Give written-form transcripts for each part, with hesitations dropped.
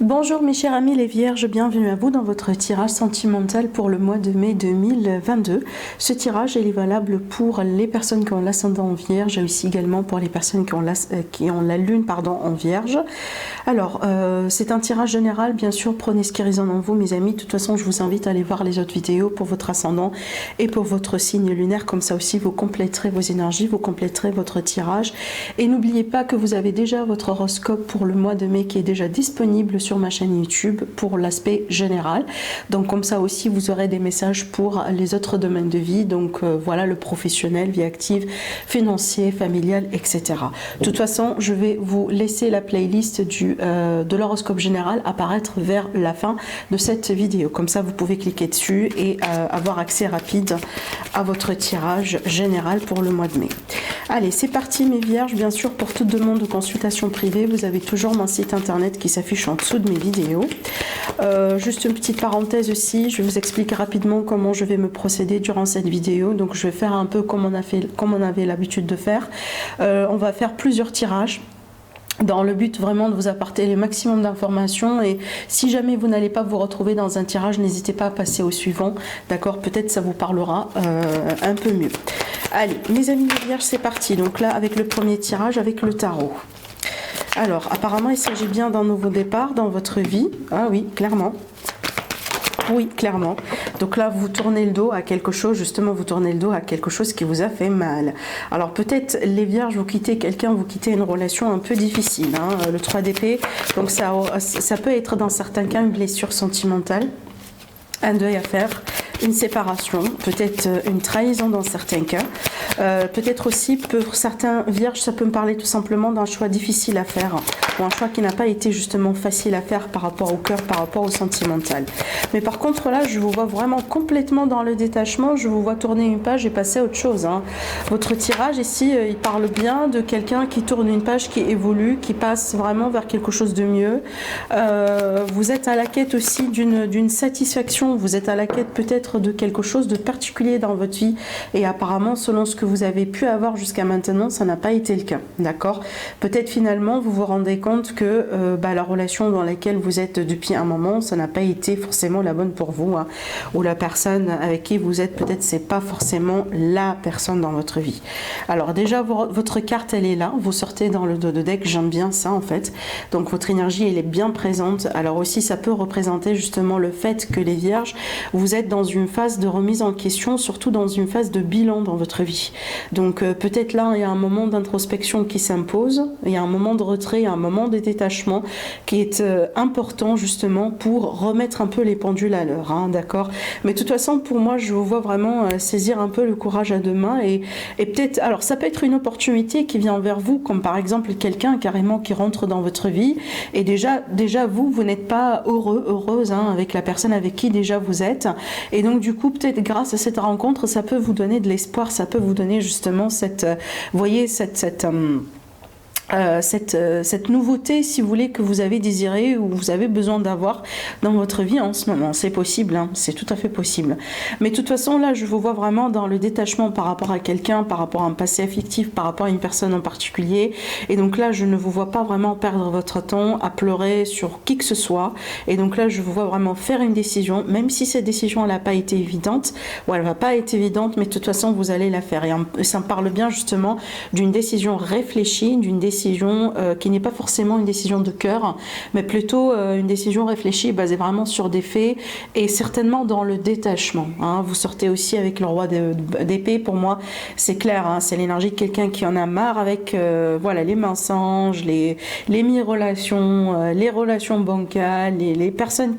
Bonjour mes chers amis les Vierges, bienvenue à vous dans votre tirage sentimental pour le mois de mai 2022. Ce tirage est valable pour les personnes qui ont l'ascendant en Vierge et aussi également pour les personnes qui ont la lune en Vierge. Alors, c'est un tirage général, bien sûr, prenez ce qui résonne en vous mes amis. De toute façon, je vous invite à aller voir les autres vidéos pour votre ascendant et pour votre signe lunaire. Comme ça aussi, vous compléterez vos énergies, vous compléterez votre tirage. Et n'oubliez pas que vous avez déjà votre horoscope pour le mois de mai qui est déjà disponible sur ma chaîne YouTube pour l'aspect général. Donc comme ça aussi vous aurez des messages pour les autres domaines de vie. Donc voilà, le professionnel, vie active, financier, familial, etc. De toute façon, je vais vous laisser la playlist de l'horoscope général apparaître vers la fin de cette vidéo. Comme ça vous pouvez cliquer dessus et avoir accès rapide à votre tirage général pour le mois de mai. Allez, c'est parti mes vierges. Bien sûr, pour toute demande de consultation privée, vous avez toujours mon site internet qui s'affiche en dessous de mes vidéos. Juste une petite parenthèse aussi, je vais vous expliquer rapidement comment je vais me procéder durant cette vidéo. Donc je vais faire un peu comme on avait l'habitude de faire. On va faire plusieurs tirages dans le but vraiment de vous apporter le maximum d'informations, et si jamais vous n'allez pas vous retrouver dans un tirage, n'hésitez pas à passer au suivant, d'accord? Peut-être ça vous parlera un peu mieux. Allez mes amis les vierges, c'est parti. Donc là avec le premier tirage avec le tarot. Alors apparemment il s'agit bien d'un nouveau départ dans votre vie. Ah oui, clairement. Oui, clairement. Donc là, vous tournez le dos à quelque chose, justement, vous tournez le dos à quelque chose qui vous a fait mal. Alors peut-être, les vierges, vous quittez quelqu'un, vous quittez une relation un peu difficile, hein, le 3 d'épée. Donc ça peut être dans certains cas une blessure sentimentale, un deuil à faire, une séparation, peut-être une trahison dans certains cas. Peut-être aussi pour certains vierges, ça peut me parler tout simplement d'un choix difficile à faire, ou un choix qui n'a pas été justement facile à faire par rapport au cœur, par rapport au sentimental. Mais par contre là, je vous vois vraiment complètement dans le détachement, je vous vois tourner une page et passer à autre chose, hein. Votre tirage ici, il parle bien de quelqu'un qui tourne une page, qui évolue, qui passe vraiment vers quelque chose de mieux. Vous êtes à la quête aussi d'une satisfaction, vous êtes à la quête peut-être de quelque chose de particulier dans votre vie, et apparemment selon ce que vous avez pu avoir jusqu'à maintenant, ça n'a pas été le cas, d'accord? Peut-être finalement vous vous rendez compte que la relation dans laquelle vous êtes depuis un moment, ça n'a pas été forcément la bonne pour vous, hein, ou la personne avec qui vous êtes, peut-être c'est pas forcément la personne dans votre vie. Alors déjà votre carte elle est là, vous sortez dans le dos de deck, j'aime bien ça en fait, donc votre énergie elle est bien présente. Alors aussi ça peut représenter justement le fait que les vierges, vous êtes dans une phase de remise en question, surtout dans une phase de bilan dans votre vie. Donc peut-être là il y a un moment d'introspection qui s'impose, il y a un moment de retrait, un moment de détachement qui est important justement pour remettre un peu les pendules à l'heure, hein, d'accord? Mais de toute façon pour moi je vous vois vraiment saisir un peu le courage à deux mains, et peut-être, alors ça peut être une opportunité qui vient vers vous, comme par exemple quelqu'un carrément qui rentre dans votre vie, et déjà vous n'êtes pas heureuse, hein, avec la personne avec qui déjà vous êtes, et donc du coup peut-être grâce à cette rencontre ça peut vous donner de l'espoir, ça peut vous donner justement cette voyez cette nouveauté, si vous voulez, que vous avez désiré ou vous avez besoin d'avoir dans votre vie en ce moment. C'est possible, hein, c'est tout à fait possible. Mais de toute façon, là, je vous vois vraiment dans le détachement par rapport à quelqu'un, par rapport à un passé affectif, par rapport à une personne en particulier. Et donc là, je ne vous vois pas vraiment perdre votre temps à pleurer sur qui que ce soit. Et donc là, je vous vois vraiment faire une décision, même si cette décision, elle n'a pas été évidente, ou elle va pas être évidente, mais de toute façon, vous allez la faire. Et ça me parle bien justement d'une décision réfléchie, d'une décision qui n'est pas forcément une décision de cœur, mais plutôt une décision réfléchie, basée vraiment sur des faits, et certainement dans le détachement, hein. Vous sortez aussi avec le roi d'épée, pour moi c'est clair, hein, c'est l'énergie de quelqu'un qui en a marre avec voilà, les mensonges, les mi-relations, les relations bancales, les personnes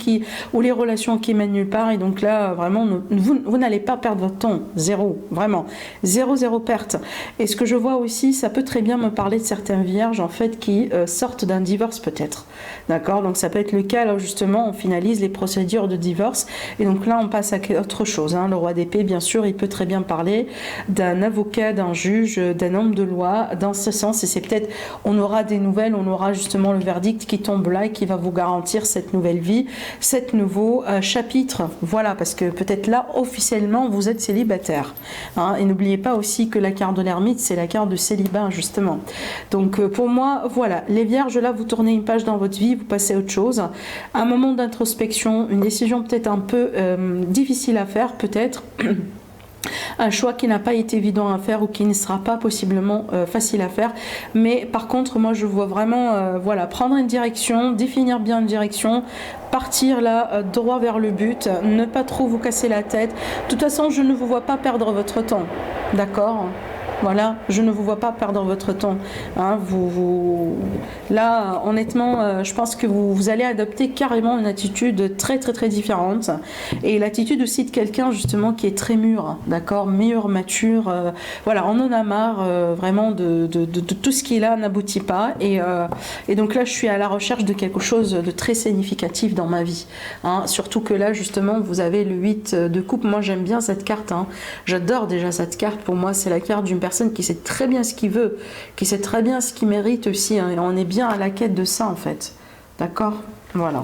ou les relations qui mènent nulle part. Et donc là vraiment vous n'allez pas perdre votre temps, zéro, vraiment zéro perte. Et ce que je vois aussi, ça peut très bien me parler de certains vierges en fait qui sortent d'un divorce peut-être, d'accord? Donc ça peut être le cas là où justement on finalise les procédures de divorce, et donc là on passe à autre chose, hein. Le roi d'épée, bien sûr, il peut très bien parler d'un avocat, d'un juge, d'un homme de loi dans ce sens, et c'est peut-être, on aura des nouvelles, on aura justement le verdict qui tombe là et qui va vous garantir cette nouvelle vie, cet nouveau chapitre, voilà, parce que peut-être là officiellement vous êtes célibataire, hein. Et n'oubliez pas aussi que la carte de l'ermite c'est la carte de célibat justement, donc Donc pour moi, voilà, les vierges, là, vous tournez une page dans votre vie, vous passez à autre chose. Un moment d'introspection, une décision peut-être un peu difficile à faire, peut-être. Un choix qui n'a pas été évident à faire ou qui ne sera pas possiblement facile à faire. Mais par contre, moi, je vois vraiment, voilà, prendre une direction, définir bien une direction, partir là, droit vers le but, ne pas trop vous casser la tête. De toute façon, je ne vous vois pas perdre votre temps, d'accord ? Voilà, je ne vous vois pas perdre votre temps. Hein, là, honnêtement, je pense que vous allez adopter carrément une attitude très très très différente. Et l'attitude aussi de quelqu'un justement qui est très mûr, d'accord, mûr, mature. Voilà, on en a marre vraiment de tout ce qui là n'aboutit pas. Et donc là, je suis à la recherche de quelque chose de très significatif dans ma vie. Hein, surtout que là, justement, vous avez le 8 de coupe. Moi, j'aime bien cette carte. Hein. J'adore déjà cette carte. Pour moi, c'est la carte d'une personne qui sait très bien ce qu'il veut, qui sait très bien ce qu'il mérite aussi, hein, et on est bien à la quête de ça en fait, d'accord, voilà.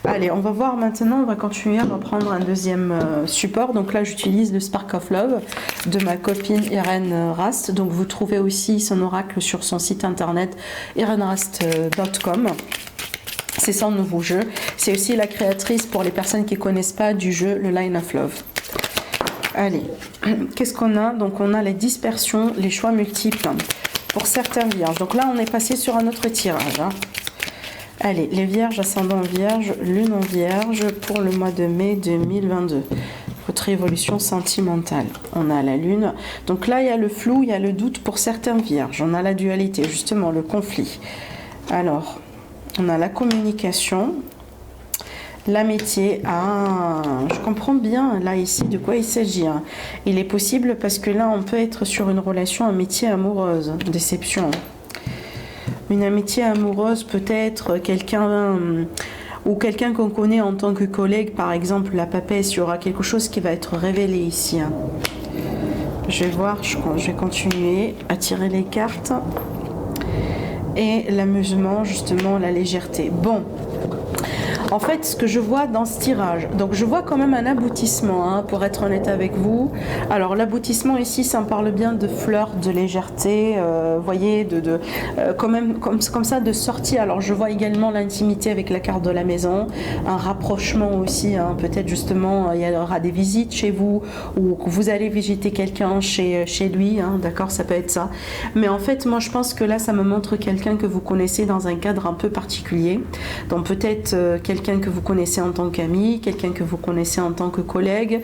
Allez, on va voir maintenant, on va continuer, on va prendre un deuxième support. Donc là, j'utilise le Spark of Love de ma copine Irène Rast. Donc vous trouvez aussi son oracle sur son site internet irenrast.com. C'est son nouveau jeu. C'est aussi la créatrice, pour les personnes qui ne connaissent pas, du jeu le Line of Love. Allez, qu'est-ce qu'on a? Donc on a les dispersions, les choix multiples pour certains vierges. Donc là, on est passé sur un autre tirage. Hein. Allez, les vierges, ascendant vierge, lune en vierge pour le mois de mai 2022. Votre évolution sentimentale. On a la lune. Donc là, il y a le flou, il y a le doute pour certains vierges. On a la dualité, justement, le conflit. Alors, on a la communication. L'amitié, je comprends bien là ici de quoi il s'agit. Hein. Il est possible parce que là on peut être sur une relation amitié amoureuse, déception. Une amitié amoureuse peut-être quelqu'un ou quelqu'un qu'on connaît en tant que collègue, par exemple la papesse, il y aura quelque chose qui va être révélé ici. Hein. Je vais voir, je vais continuer à tirer les cartes. Et l'amusement, justement, la légèreté. Bon. En fait, ce que je vois dans ce tirage, donc je vois quand même un aboutissement, hein, pour être honnête avec vous. Alors l'aboutissement ici, ça me parle bien de fleurs, de légèreté, voyez, quand même comme ça de sortie. Alors je vois également l'intimité avec la carte de la maison, un rapprochement aussi, hein, peut-être justement il y aura des visites chez vous ou que vous allez visiter quelqu'un chez lui, hein, d'accord, ça peut être ça. Mais en fait, moi je pense que là, ça me montre quelqu'un que vous connaissez dans un cadre un peu particulier, donc peut-être quelqu'un que vous connaissez en tant qu'ami, quelqu'un que vous connaissez en tant que collègue,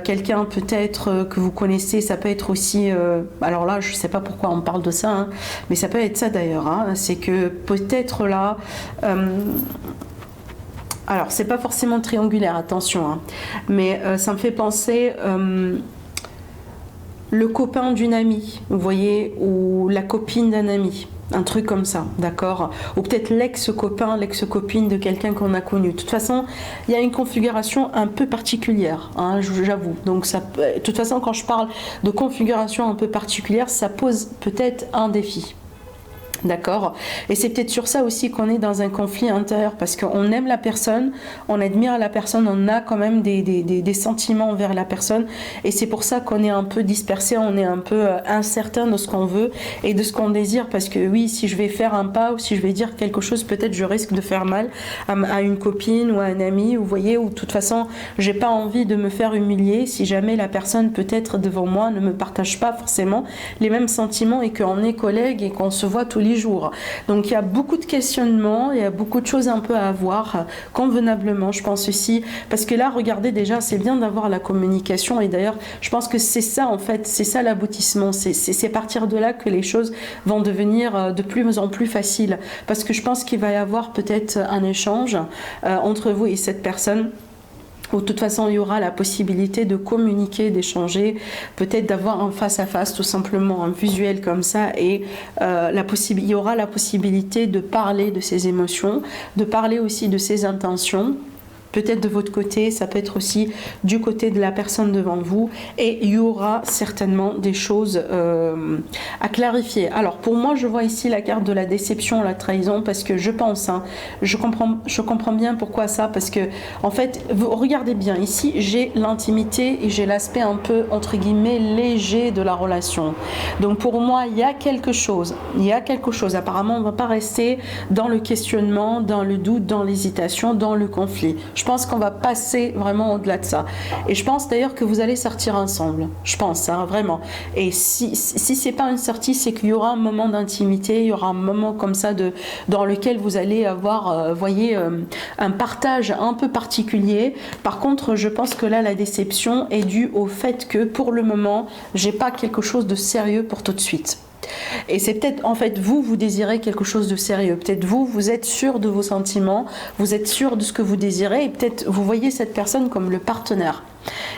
quelqu'un peut-être que vous connaissez, ça peut être aussi, alors là je ne sais pas pourquoi on parle de ça, hein, mais ça peut être ça d'ailleurs, hein, c'est que peut-être là, alors c'est pas forcément triangulaire, attention, hein, mais ça me fait penser le copain d'une amie, vous voyez, ou la copine d'un ami. Un truc comme ça, d'accord? Ou peut-être l'ex-copain, l'ex-copine de quelqu'un qu'on a connu. De toute façon, il y a une configuration un peu particulière, hein, j'avoue. Donc, de toute façon, quand je parle de configuration un peu particulière, ça pose peut-être un défi. D'accord? Et c'est peut-être sur ça aussi qu'on est dans un conflit intérieur, parce qu'on aime la personne, on admire la personne, on a quand même des sentiments envers la personne, et c'est pour ça qu'on est un peu dispersé, on est un peu incertain de ce qu'on veut et de ce qu'on désire, parce que oui, si je vais faire un pas ou si je vais dire quelque chose, peut-être je risque de faire mal à une copine ou à un ami, vous voyez, ou de toute façon, j'ai pas envie de me faire humilier si jamais la personne peut-être devant moi ne me partage pas forcément les mêmes sentiments et qu'on est collègues et qu'on se voit tous les jours. Donc il y a beaucoup de questionnements, il y a beaucoup de choses un peu à voir convenablement, je pense aussi, parce que là, regardez, déjà, c'est bien d'avoir la communication, et d'ailleurs, je pense que c'est ça, en fait, c'est ça l'aboutissement, c'est partir de là que les choses vont devenir de plus en plus faciles, parce que je pense qu'il va y avoir peut-être un échange entre vous et cette personne, où de toute façon il y aura la possibilité de communiquer, d'échanger, peut-être d'avoir un face-à-face, tout simplement un visuel comme ça, et il y aura la possibilité de parler de ses émotions, de parler aussi de ses intentions, peut-être de votre côté, ça peut être aussi du côté de la personne devant vous, et il y aura certainement des choses à clarifier. Alors pour moi, je vois ici la carte de la déception, la trahison, parce que je pense, je comprends bien pourquoi ça, parce que en fait, vous regardez bien, ici j'ai l'intimité et j'ai l'aspect un peu entre guillemets léger de la relation. Donc pour moi, il y a quelque chose, apparemment on ne va pas rester dans le questionnement, dans le doute, dans l'hésitation, dans le conflit. Je pense qu'on va passer vraiment au-delà de ça. Et je pense d'ailleurs que vous allez sortir ensemble. Je pense, vraiment. Et si c'est pas une sortie, c'est qu'il y aura un moment d'intimité, il y aura un moment comme ça dans lequel vous allez avoir, un partage un peu particulier. Par contre, je pense que là, la déception est due au fait que pour le moment, j'ai pas quelque chose de sérieux pour tout de suite. Et c'est peut-être, en fait, vous désirez quelque chose de sérieux. Peut-être vous êtes sûr de vos sentiments, vous êtes sûr de ce que vous désirez, et peut-être vous voyez cette personne comme le partenaire.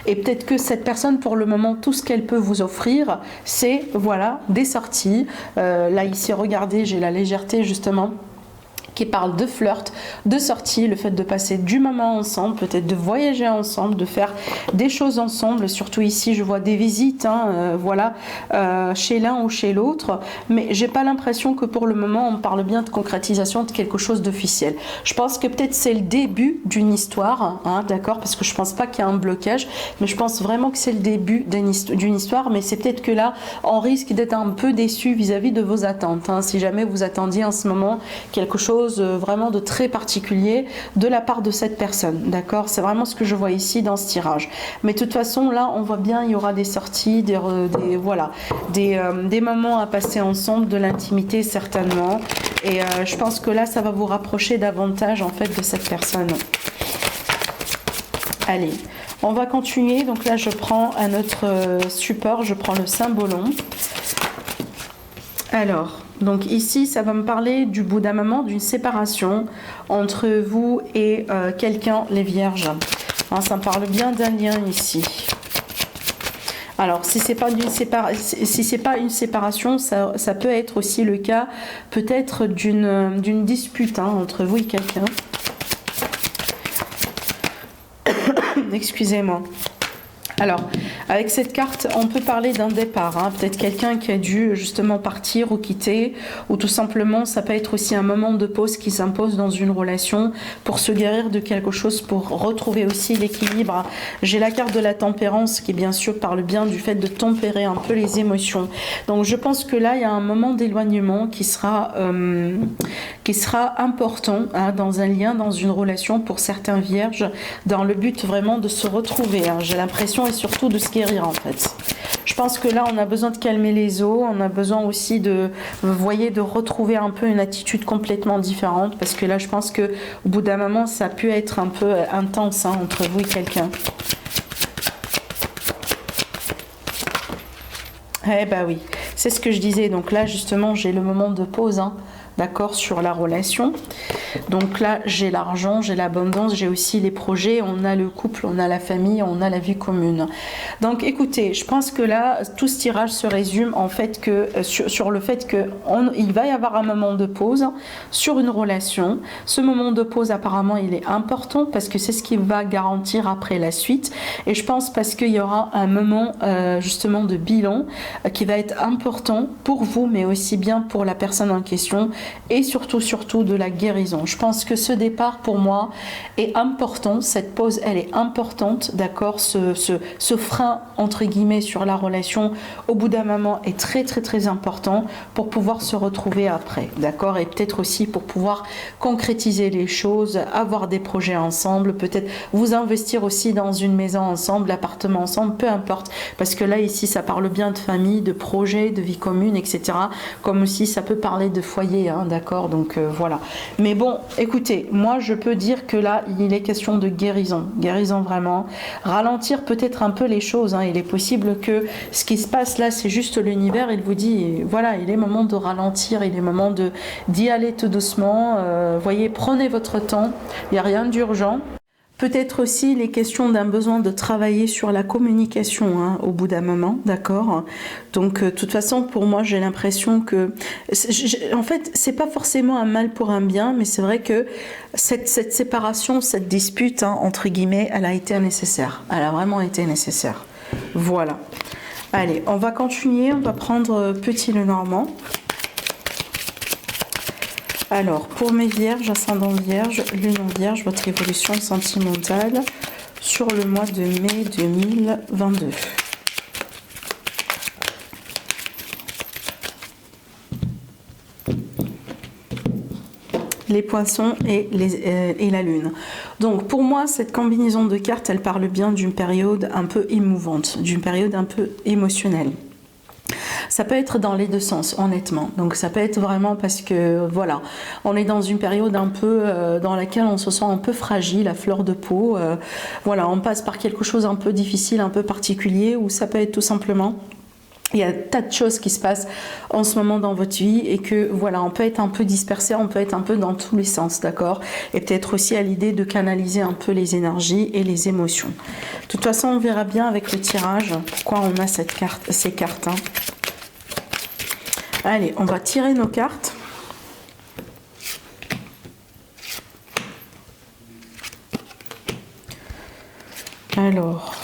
Et peut-être que cette personne, pour le moment, tout ce qu'elle peut vous offrir, c'est, voilà, des sorties. Là, ici, regardez, j'ai la légèreté, justement, qui parle de flirt, de sortie, le fait de passer du moment ensemble, peut-être de voyager ensemble, de faire des choses ensemble. Surtout ici, je vois des visites, chez l'un ou chez l'autre. Mais j'ai pas l'impression que pour le moment, on parle bien de concrétisation de quelque chose d'officiel. Je pense que peut-être c'est le début d'une histoire, d'accord, parce que je pense pas qu'il y a un blocage, mais je pense vraiment que c'est le début d'une histoire. Mais c'est peut-être que là, on risque d'être un peu déçu vis-à-vis de vos attentes. Si jamais vous attendiez en ce moment quelque chose vraiment de très particulier de la part de cette personne, d'accord, c'est vraiment ce que je vois ici dans ce tirage. Mais de toute façon, là on voit bien, il y aura des sorties, des moments à passer ensemble, de l'intimité certainement, et je pense que là ça va vous rapprocher davantage en fait de cette personne. Allez, on va continuer. Donc là je prends à notre support, je prends le symbolon. Alors, donc ici, ça va me parler du bout d'un moment, d'une séparation entre vous et quelqu'un, les vierges. Ça me parle bien d'un lien ici. Alors, si c'est pas une séparation, ça peut être aussi le cas peut-être d'une dispute entre vous et quelqu'un. Excusez-moi. Alors, avec cette carte, on peut parler d'un départ, peut-être quelqu'un qui a dû justement partir ou quitter, ou tout simplement, ça peut être aussi un moment de pause qui s'impose dans une relation pour se guérir de quelque chose, pour retrouver aussi l'équilibre. J'ai la carte de la tempérance qui, bien sûr, parle bien du fait de tempérer un peu les émotions. Donc, je pense que là, il y a un moment d'éloignement qui sera important dans un lien, dans une relation pour certains vierges, dans le but vraiment de se retrouver. J'ai l'impression, et surtout de se guérir en fait. Je pense que là on a besoin de calmer les eaux, on a besoin aussi de retrouver un peu une attitude complètement différente, parce que là je pense que au bout d'un moment ça a pu être un peu intense entre vous et quelqu'un. Eh ben oui, c'est ce que je disais. Donc là justement j'ai le moment de pause, d'accord, sur la relation. Donc là j'ai l'argent, j'ai l'abondance, j'ai aussi les projets, on a le couple, on a la famille, on a la vie commune. Donc écoutez, je pense que là tout ce tirage se résume en fait que sur le fait que il va y avoir un moment de pause sur une relation. Ce moment de pause apparemment il est important parce que c'est ce qui va garantir après la suite, et je pense parce qu'il y aura un moment justement de bilan qui va être important pour vous, mais aussi bien pour la personne en question, et surtout de la guérison. Je pense que ce départ pour moi est important, cette pause elle est importante, d'accord, ce frein entre guillemets sur la relation au bout d'un moment est très très très important pour pouvoir se retrouver après, d'accord, et peut-être aussi pour pouvoir concrétiser les choses, avoir des projets ensemble, peut-être vous investir aussi dans une maison ensemble, l'appartement ensemble, peu importe, parce que là ici ça parle bien de famille, de projet, de vie commune, etc., comme aussi ça peut parler de foyer, d'accord, donc voilà. Mais bon, écoutez, moi je peux dire que là il est question de guérison vraiment, ralentir peut-être un peu les choses, il est possible que ce qui se passe là c'est juste l'univers, il vous dit voilà, il est moment de ralentir, il est moment d'y aller tout doucement, voyez, prenez votre temps, il n'y a rien d'urgent. Peut-être aussi les questions d'un besoin de travailler sur la communication hein, au bout d'un moment, d'accord. Donc, de toute façon, pour moi, j'ai l'impression que, en fait, c'est pas forcément un mal pour un bien, mais c'est vrai que cette séparation, cette dispute hein, entre guillemets, elle a été nécessaire. Elle a vraiment été nécessaire. Voilà. Allez, on va continuer. On va prendre Petit Lenormand. Alors, pour mes vierges, ascendant vierge, lune en vierge, votre évolution sentimentale sur le mois de mai 2022. Les poissons et la lune. Donc pour moi, cette combinaison de cartes, elle parle bien d'une période un peu émouvante, d'une période un peu émotionnelle. Ça peut être dans les deux sens, honnêtement. Donc ça peut être vraiment parce que, voilà, on est dans une période un peu dans laquelle on se sent un peu fragile, à fleur de peau. Voilà, on passe par quelque chose un peu difficile, un peu particulier, ou ça peut être tout simplement... Il y a un tas de choses qui se passent en ce moment dans votre vie et que voilà, on peut être un peu dispersé, on peut être un peu dans tous les sens, d'accord? Et peut-être aussi à l'idée de canaliser un peu les énergies et les émotions. De toute façon, on verra bien avec le tirage pourquoi on a ces cartes. Hein. Allez, on va tirer nos cartes. Alors...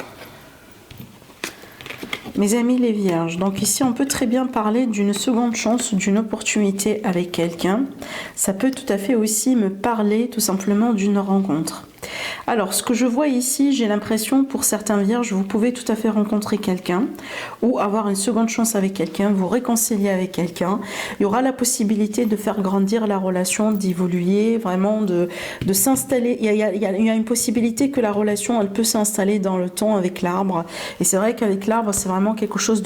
Mes amis les vierges, donc ici on peut très bien parler d'une seconde chance, d'une opportunité avec quelqu'un. Ça peut tout à fait aussi me parler tout simplement d'une rencontre. Alors, ce que je vois ici, j'ai l'impression, pour certains vierges, vous pouvez tout à fait rencontrer quelqu'un ou avoir une seconde chance avec quelqu'un, vous réconcilier avec quelqu'un. Il y aura la possibilité de faire grandir la relation, d'évoluer, vraiment de s'installer. Il y a une possibilité que la relation, elle peut s'installer dans le temps avec l'arbre. Et c'est vrai qu'avec l'arbre, c'est vraiment quelque chose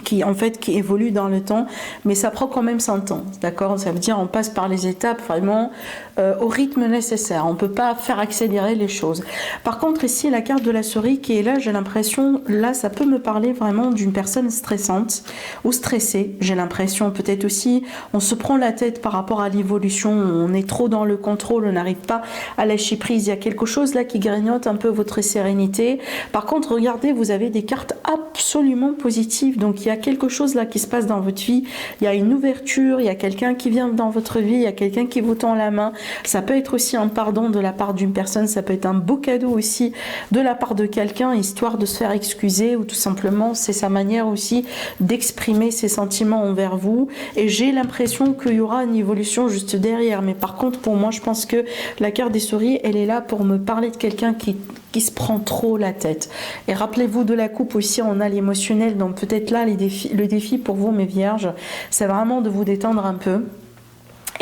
qui évolue dans le temps, mais ça prend quand même son temps, d'accord? Ça veut dire on passe par les étapes vraiment au rythme nécessaire. On ne peut pas faire accélérer les choses. Par contre, ici, la carte de la souris qui est là, j'ai l'impression, là, ça peut me parler vraiment d'une personne stressante ou stressée. J'ai l'impression, peut-être aussi, on se prend la tête par rapport à l'évolution, on est trop dans le contrôle, on n'arrive pas à lâcher prise. Il y a quelque chose là qui grignote un peu votre sérénité. Par contre, regardez, vous avez des cartes absolument positives. Donc, il y a quelque chose là qui se passe dans votre vie. Il y a une ouverture, il y a quelqu'un qui vient dans votre vie, il y a quelqu'un qui vous tend la main. Ça peut être aussi un pardon de la part d'une personne, ça peut être un beau cadeau aussi de la part de quelqu'un, histoire de se faire excuser, ou tout simplement c'est sa manière aussi d'exprimer ses sentiments envers vous. Et j'ai l'impression qu'il y aura une évolution juste derrière. Mais par contre, pour moi, je pense que la carte des souris, elle est là pour me parler de quelqu'un qui se prend trop la tête. Et rappelez-vous de la coupe aussi, on a l'émotionnel, donc peut-être là le défi pour vous, mes vierges, c'est vraiment de vous détendre un peu.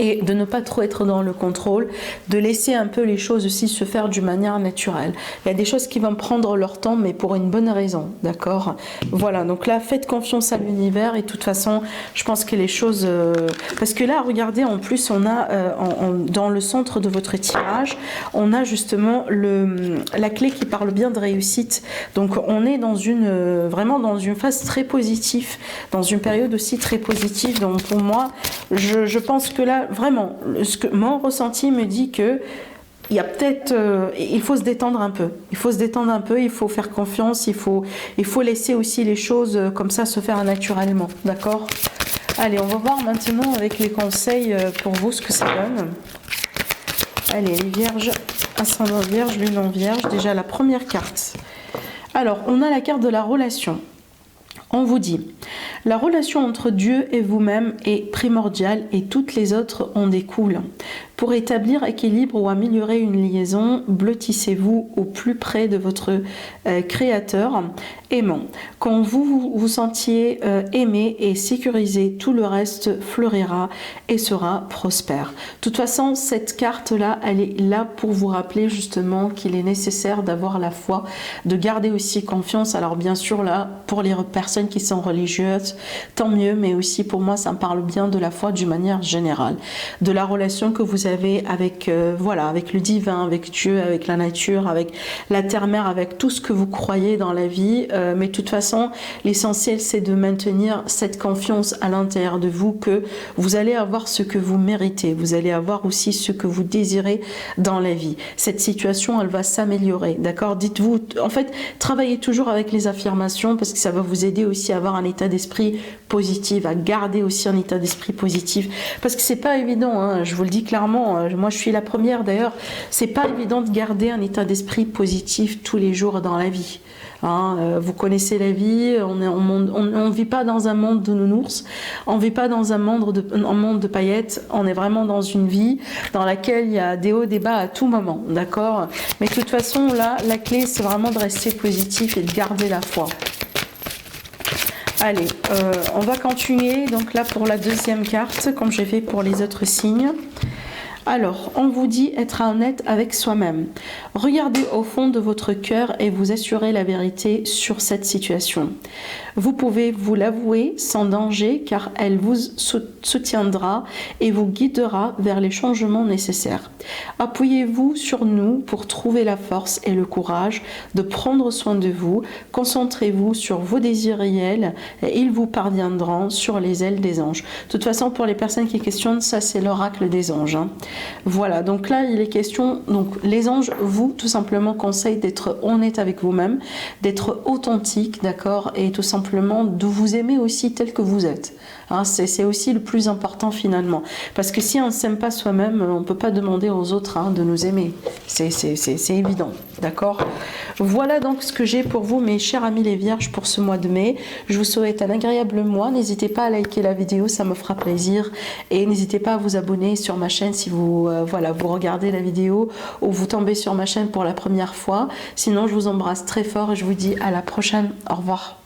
Et de ne pas trop être dans le contrôle, de laisser un peu les choses aussi se faire d'une manière naturelle. Il y a des choses qui vont prendre leur temps, mais pour une bonne raison, d'accord? Voilà, donc là, faites confiance à l'univers et de toute façon, je pense que les choses... Parce que là, regardez, en plus, on a dans le centre de votre tirage, on a justement la clé qui parle bien de réussite. Donc, on est dans vraiment dans une phase très positive, dans une période aussi très positive. Donc, pour moi, je pense que là, vraiment, mon ressenti me dit que il y a peut-être, il faut se détendre un peu. Il faut se détendre un peu, il faut faire confiance, il faut laisser aussi les choses comme ça se faire naturellement, d'accord? Allez, on va voir maintenant avec les conseils pour vous ce que ça donne. Allez, les vierges, ascendant vierge, lune en vierge, déjà la première carte. Alors, on a la carte de la relation. On vous dit, la relation entre Dieu et vous-même est primordiale et toutes les autres en découlent. Pour établir équilibre ou améliorer une liaison, blottissez-vous au plus près de votre créateur aimant. Quand vous vous sentiez aimé et sécurisé, tout le reste fleurira et sera prospère. De toute façon, cette carte-là, elle est là pour vous rappeler justement qu'il est nécessaire d'avoir la foi, de garder aussi confiance. Alors bien sûr, là, pour les personnes qui sont religieuses, capote, tant mieux, mais aussi pour moi ça me parle bien de la foi d'une manière générale, de la relation que vous avez avec voilà, avec le divin, avec Dieu, avec la nature, avec la terre-mère, avec tout ce que vous croyez dans la vie, mais de toute façon l'essentiel c'est de maintenir cette confiance à l'intérieur de vous que vous allez avoir ce que vous méritez, vous allez avoir aussi ce que vous désirez dans la vie. Cette situation elle va s'améliorer, d'accord? Dites-vous, en fait, travaillez toujours avec les affirmations parce que ça va vous aider aussi à avoir un état d'esprit positif, à garder aussi un état d'esprit positif, parce que c'est pas évident, hein, je vous le dis clairement, moi je suis la première d'ailleurs, c'est pas évident de garder un état d'esprit positif tous les jours dans la vie. Hein, vous connaissez la vie, on vit pas dans un monde de nounours, on vit pas dans un monde de paillettes, on est vraiment dans une vie dans laquelle il y a des hauts, des bas à tout moment, d'accord? Mais de toute façon, là, la clé, c'est vraiment de rester positif et de garder la foi. Allez, on va continuer, donc là pour la deuxième carte, comme j'ai fait pour les autres signes. Alors, on vous dit être honnête avec soi-même. Regardez au fond de votre cœur et vous assurez la vérité sur cette situation. Vous pouvez vous l'avouer sans danger car elle vous soutiendra et vous guidera vers les changements nécessaires. Appuyez-vous sur nous pour trouver la force et le courage de prendre soin de vous. Concentrez-vous sur vos désirs réels et ils vous parviendront sur les ailes des anges. De toute façon, pour les personnes qui questionnent, ça c'est l'oracle des anges. Hein. Voilà, donc là il est question, donc les anges vous tout simplement conseillent d'être honnête avec vous-même, d'être authentique, d'accord, et tout simplement de vous aimer aussi tel que vous êtes. Hein, c'est aussi le plus important finalement, parce que si on ne s'aime pas soi-même, on ne peut pas demander aux autres hein, de nous aimer, c'est évident, d'accord. Voilà donc ce que j'ai pour vous mes chers amis les vierges pour ce mois de mai. Je vous souhaite un agréable mois, n'hésitez pas à liker la vidéo, ça me fera plaisir, et n'hésitez pas à vous abonner sur ma chaîne si vous, voilà, vous regardez la vidéo ou vous tombez sur ma chaîne pour la première fois. Sinon je vous embrasse très fort et je vous dis à la prochaine, au revoir.